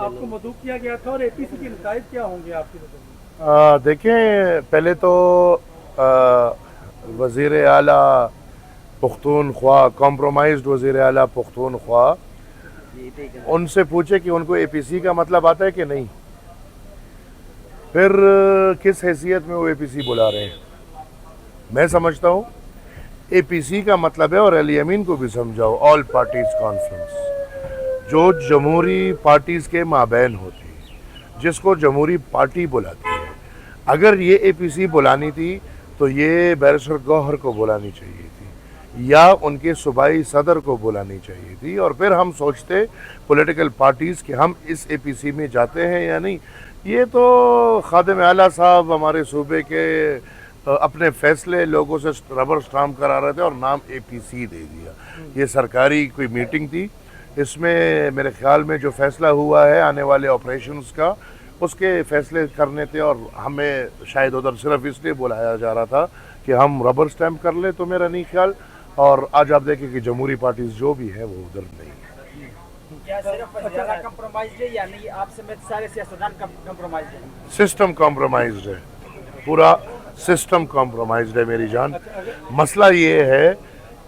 आपको मदऊ किया गया था और एपीसी के नताइज क्या होंगे आपकी नज़र में? देखें, पहले तो वज़ीर आला पुख्तूनख्वा, कॉम्प्रोमाइज्ड वज़ीर आला पुख्तूनख्वा, उनसे पूछे कि उनको एपीसी का मतलब आता है कि नहीं, फिर किस हैसियत में वो एपीसी बुला रहे हैं। मैं समझता हूँ एपीसी का मतलब है, और अली अमीन को भी समझाओ, ऑल पार्टीज कॉन्फ्रेंस, जो जमहूरी पार्टीज के माबैन होती है, जिसको जमहूरी पार्टी बुलाती है। अगर ये एपीसी बुलानी थी तो ये बैरिस्टर गौहर को बुलानी चाहिए थी या उनके सूबाई सदर को बुलानी चाहिए थी, और फिर हम सोचते पॉलिटिकल पार्टीज़ कि हम इस एपीसी में जाते हैं या नहीं। ये तो खादिम आला साहब हमारे सूबे के अपने फैसले लोगों से रबर स्टाम्प करा रहे थे और नाम एपीसी दे दिया। ये सरकारी कोई मीटिंग थी, इसमें मेरे ख्याल में जो फैसला हुआ है आने वाले ऑपरेशंस का, उसके फैसले करने थे, और हमें शायद उधर सिर्फ इसलिए बुलाया जा रहा था कि हम रबर स्टैम्प कर ले, तो मेरा नहीं ख्याल। और आज आप देखें कि जमहूरी पार्टीज जो भी है वो उधर नहीं है। क्या सिर्फ कॉम्प्रोमाइज्ड है या नहीं? आप समेत सारे सियासतदान कॉम्प्रोमाइज्ड है? सिस्टम कॉम्प्रोमाइज्ड है, पूरा सिस्टम कॉम्प्रोमाइज्ड है मेरी जान। मसला ये है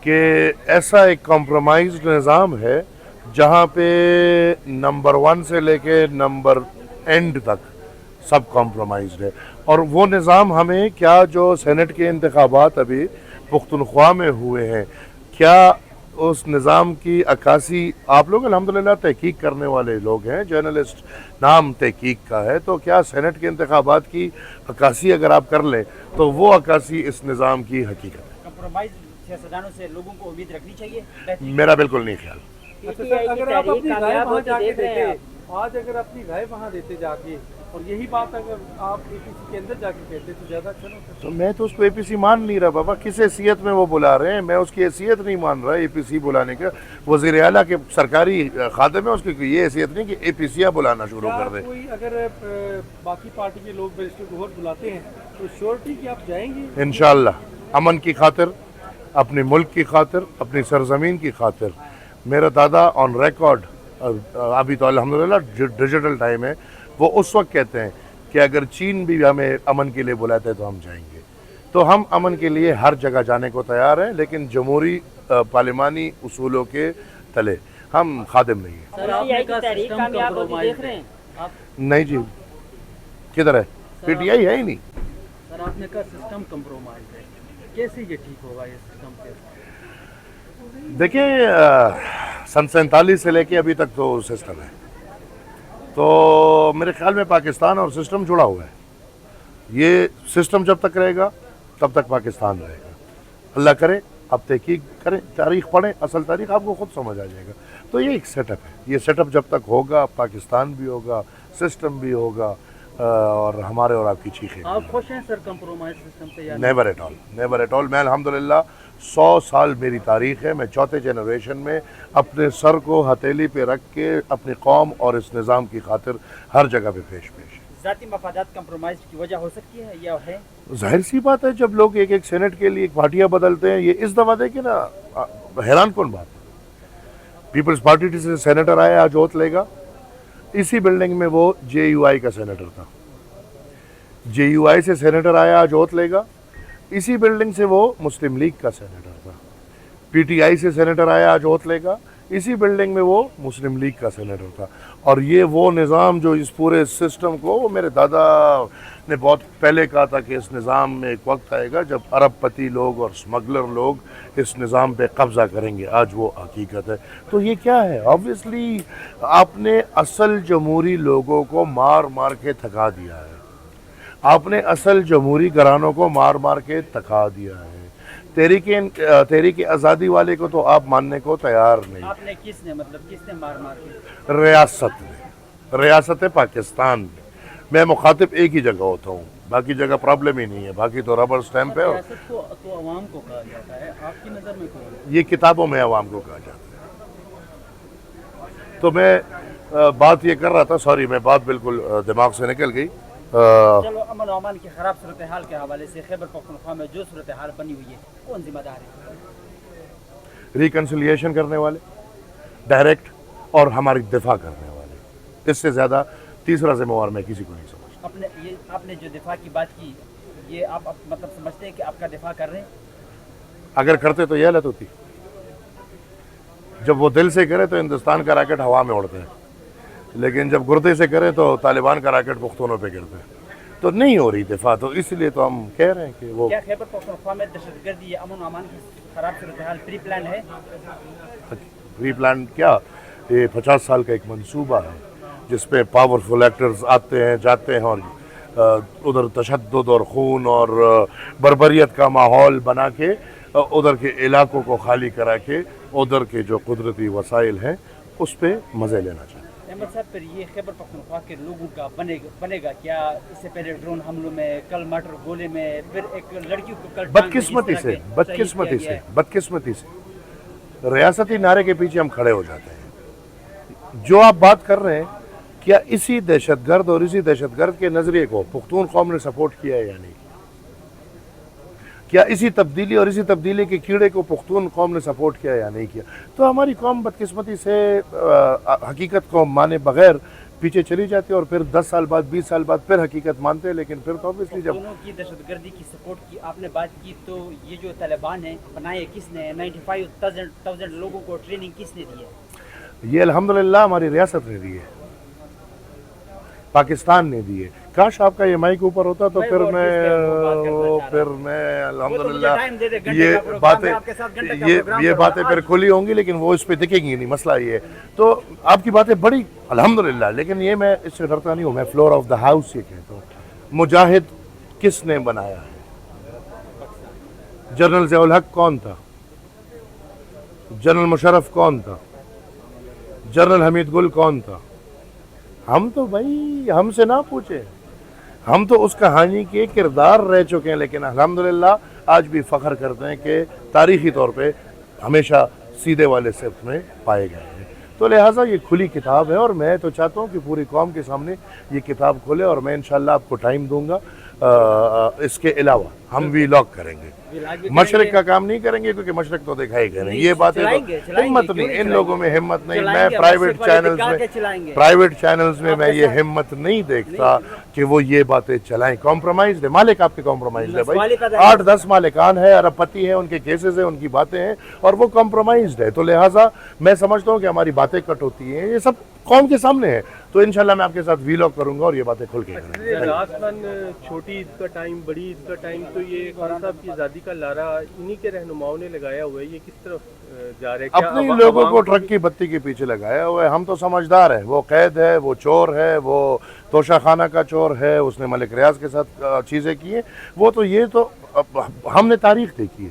कि ऐसा एक कॉम्प्रोमाइज्ड निज़ाम है जहाँ पे नंबर 1 से लेके नंबर एंड तक सब कॉम्प्रोमाइज्ड है। और वो निज़ाम हमें क्या, जो सेनेट के इंतखाबात अभी पुख्तनख्वा में हुए हैं, क्या उस निज़ाम की अक्कासी, आप लोग अल्हम्दुलिल्लाह तहकीक करने वाले लोग हैं, जर्नलिस्ट नाम तहकीक का है, तो क्या सेनेट के इंतखाबात की अक्कासी अगर आप कर लें तो वो अक्कासी इस निज़ाम की हकीकत है। कॉम्प्रोमाइज सियासतदानों से लोगों को उम्मीद रखनी चाहिए? मेरा बिल्कुल नहीं ख्याल। अच्छा सर, अगर आप अपनी राय वहाँ जाके देते, आज अगर अपनी राय वहाँ देते जाके, और यही बात अगर आप एपीसी के अंदर जाके कहते तो ज़्यादा अच्छा होता। तो मैं तो उसको एपीसी मान नहीं रहा बाबा, किस हैसियत में वो बुला रहे हैं, मैं उसकी हैसियत नहीं मान रहा एपीसी बुलाने का। वज़ीर आला के सरकारी खादिम है, उसकी ये हैसियत नहीं कि एपीसीया बुलाना शुरू कर दे। कोई अगर बाकी पार्टी के लोग बैरिस्टर गौहर बुलाते हैं तो श्योरिटी कि आप जाएंगे? इंशाअल्लाह, अमन की खातिर, अपने मुल्क की खातिर, अपनी सरजमीन की खातिर। मेरा दादा ऑन रिकॉर्ड, अभी तो अल्हम्दुलिल्लाह डिजिटल टाइम है, वो उस वक्त कहते हैं कि अगर चीन भी हमें अमन के लिए बुलाते हैं तो हम जाएंगे। तो हम अमन के लिए हर जगह जाने को तैयार हैं, लेकिन जमहूरी पार्लिमानी उसूलों के तले हम खादिम नहीं हैं। नहीं जी, किधर है? पीटीआई है ही नहीं। सर आपने कहा सिस्टम कम्प्रोमाइज है, कैसे ये ठीक होगा ये सिस्टम? देखिए, सन 47 से लेके अभी तक तो सिस्टम है, तो मेरे ख्याल में पाकिस्तान और सिस्टम जुड़ा हुआ है। ये सिस्टम जब तक रहेगा तब तक पाकिस्तान रहेगा। अल्लाह करे आप तहकीक करें, तारीख पढ़ें, असल तारीख आपको खुद समझ आ जाएगा। तो ये एक सेटअप है, ये सेटअप जब तक होगा पाकिस्तान भी होगा, सिस्टम भी होगा, और हमारे और आपकी चीखें। आप खुश हैं सर कंप्रोमाइज सिस्टम से? Never at all, never at all. मैं अल्हम्दुलिल्लाह 100 साल मेरी तारीख है, मैं चौथे जनरेशन में अपने सर को हथेली पे रख के अपनी कौम और इस निज़ाम की खातिर हर जगह पे पेश है। ज़ाती मफादात कंप्रोमाइज की वजह हो सकती है या है? जाहिर सी बात है, जब लोग एक एक सेनेट के लिए पार्टियां बदलते हैं, ये इस दफा देखिए ना, हैरान कौन बात है। पीपल्स पार्टी से सेनेटर आया, आज ओथ लेगा, इसी बिल्डिंग में वो जेयूआई का सेनेटर था। जेयूआई से सेनेटर आया, आज ओथ लेगा, इसी बिल्डिंग से वो मुस्लिम लीग का सेनेटर था। पीटीआई से सेनेटर आया, आज ओथ लेगा, इसी बिल्डिंग में वो मुस्लिम लीग का सेनेटर था। और ये वो निज़ाम जो इस पूरे सिस्टम को, वो मेरे दादा ने बहुत पहले कहा था कि इस निज़ाम में एक वक्त आएगा जब अरबपति लोग और स्मगलर लोग इस निज़ाम पे कब्ज़ा करेंगे। आज वो हकीकत है। तो ये क्या है? ऑब्वियसली आपने असल जमहूरी लोगों को मार मार के थका दिया है, आपने असल जमहूरी घरानों को मार मार के थका दिया है। तहरीक आज़ादी वाले को तो आप मानने को तैयार नहीं। आपने किसने मार मार के? रियासत पाकिस्तान में। मैं मुखातिब एक ही जगह होता हूँ, बाकी जगह प्रॉब्लम ही नहीं है, बाकी तो रबर स्टैम्प है। तो अवाम को कहा जाता है, आपकी नज़र में कौन? ये किताबों में अवाम को कहा जाता है। तो मैं बात ये कर रहा था, सॉरी मैं बात बिल्कुल दिमाग से निकल गई। चलो, अमन और अमान की खराब सूरत हाल के हवाले से खैबर पख्तूनख्वा में जो सूरत हाल बनी हुई है, कौन जिम्मेदार है? रिकन्सिलिएशन करने वाले डायरेक्ट, और हमारी दिफा करने वाले। اس سے زیادہ تیسرا ذمہ میں کسی کو نہیں سمجھتا. آپ نے جو دفاع کی بات کی یہ آپ مطلب سمجھتے ہیں کہ آپ کا دفاع کر رہے ہیں؟ اگر کرتے تو یہ حالت ہوتی. جب وہ دل سے کرے تو ہندوستان کا راکٹ ہوا میں اڑتے ہیں، لیکن جب گردے سے کرے تو طالبان کا راکٹ پختونوں پہ گرتے ہیں. تو نہیں ہو رہی دفاع، تو اس لیے تو ہم کہہ رہے ہیں کہ وہ کیا خیبر پختونخوا میں دہشت گردی یا امن و امان کی خراب صورتحال پری پلان ہے؟ پری پلان کیا، یہ 50 سال کا ایک منصوبہ ہے جس پہ پاورفل ایکٹرز آتے ہیں جاتے ہیں اور ادھر تشدد اور خون اور بربریت کا ماحول بنا کے ادھر کے علاقوں کو خالی کرا کے ادھر کے جو قدرتی وسائل ہیں اس پہ مزے لینا چاہتے ہیں. احمد صاحب پھر یہ خیبر پختونخوا کے لوگوں کا بنے گا کیا؟ اس سے پہلے ڈرون حملوں میں، کل مارٹر گولے میں، پھر ایک لڑکیوں کو کل بدقسمتی سے ریاستی نعرے کے پیچھے ہم کھڑے ہو جاتے ہیں. جو آپ بات کر رہے ہیں کیا اسی دہشت گرد اور اسی دہشت گرد کے نظریے کو پختون قوم نے سپورٹ کیا ہے یا نہیں؟ کیا اسی تبدیلی اور اسی تبدیلی کے کیڑے کو پختون قوم نے سپورٹ کیا یا نہیں کیا؟ تو ہماری قوم بدقسمتی سے حقیقت کو مانے بغیر پیچھے چلی جاتی ہے اور پھر 10 سال بعد 20 سال بعد پھر حقیقت مانتے ہیں. لیکن پھر تو obviously جب دونوں کی دہشت گردی کی سپورٹ کی آپ نے بات کی تو یہ جو طالبان ہیں بنائے کس نے؟ 95,000 لوگوں کو ٹریننگ کس نے دی ہے؟ یہ الحمدللہ ہماری ریاست نے دی ہے، پاکستان نے دی ہے. کاش آپ کا یہ مائک اوپر ہوتا تو پھر میں الحمدللہ یہ باتیں پھر کھلی ہوں گی، لیکن وہ اس پہ دکھیں گی نہیں. مسئلہ یہ ہے تو آپ کی باتیں بڑی الحمدللہ، لیکن یہ میں اس سے ڈرتا نہیں ہوں. میں فلور آف دا ہاؤس یہ کہتا ہوں، مجاہد کس نے بنایا ہے؟ جنرل ضیاء الحق کون تھا؟ جنرل مشرف کون تھا؟ جنرل حمید گل کون تھا؟ ہم تو بھائی ہم سے نہ پوچھے، ہم تو اس کہانی کے کردار رہ چکے ہیں. لیکن الحمدللہ آج بھی فخر کرتے ہیں کہ تاریخی طور پہ ہمیشہ سیدھے والے صف میں پائے گئے ہیں. تو لہٰذا یہ کھلی کتاب ہے اور میں تو چاہتا ہوں کہ پوری قوم کے سامنے یہ کتاب کھلے اور میں انشاءاللہ آپ کو ٹائم دوں گا. اس کے علاوہ ہم وی لاگ کریں گے، مشرق کا کام نہیں کریں گے کیونکہ مشرق تو دکھائی گئے نہیں. یہ باتیں تو ہمت نہیں، ان لوگوں میں ہمت نہیں. میں پرائیویٹ چینلز میں میں یہ ہمت نہیں دیکھتا کہ وہ یہ باتیں چلائیں. کمپرومائز ہے، مالک آپ کے کمپرومائز ہے بھائی. 8-10 مالکان ہے، ارب پتی ہے، ان کے کیسز ہیں، ان کی باتیں ہیں اور وہ کمپرومائزڈ ہے. تو لہٰذا میں سمجھتا ہوں کہ ہماری باتیں کٹ ہوتی ہیں، یہ سب قوم کے سامنے ہے. تو انشاءاللہ میں آپ کے ساتھ وی لاگ کروں گا اور یہ باتیں کھل کے کریں گے. لاسٹ ون، چھوٹی عید کا ٹائم، بڑی عید کا ٹائم، تو یہ خان صاحب کی آزادی کا لارا انہی کے رہنماؤں نے لگایا ہوا ہے، یہ کس طرف جا رہے ہیں؟ اپنے لوگوں کو ٹرک کی بتی کے پیچھے لگایا ہوا ہے. ہم تو سمجھدار ہیں، وہ قید ہے، وہ چور ہے، وہ توشہ خانہ کا چور ہے، اس نے ملک ریاض کے ساتھ چیزیں کی ہیں. وہ تو یہ تو ہم نے تاریخ دیکھی ہے.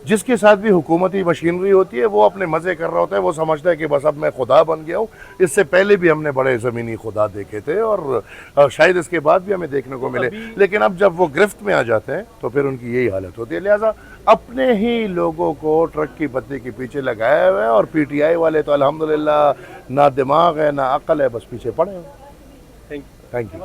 جس کے ساتھ بھی حکومتی مشینری ہوتی ہے وہ اپنے مزے کر رہا ہوتا ہے، وہ سمجھتا ہے کہ بس اب میں خدا بن گیا ہوں. اس سے پہلے بھی ہم نے بڑے زمینی خدا دیکھے تھے اور شاید اس کے بعد بھی ہمیں دیکھنے کو ملے. لیکن اب جب وہ گرفت میں آ جاتے ہیں تو پھر ان کی یہی حالت ہوتی ہے. لہٰذا اپنے ہی لوگوں کو ٹرک کی بتی کے پیچھے لگایا ہوا ہے اور پی ٹی آئی والے تو الحمدللہ نہ دماغ ہے نہ عقل ہے، بس پیچھے پڑے ہیں. Thank you.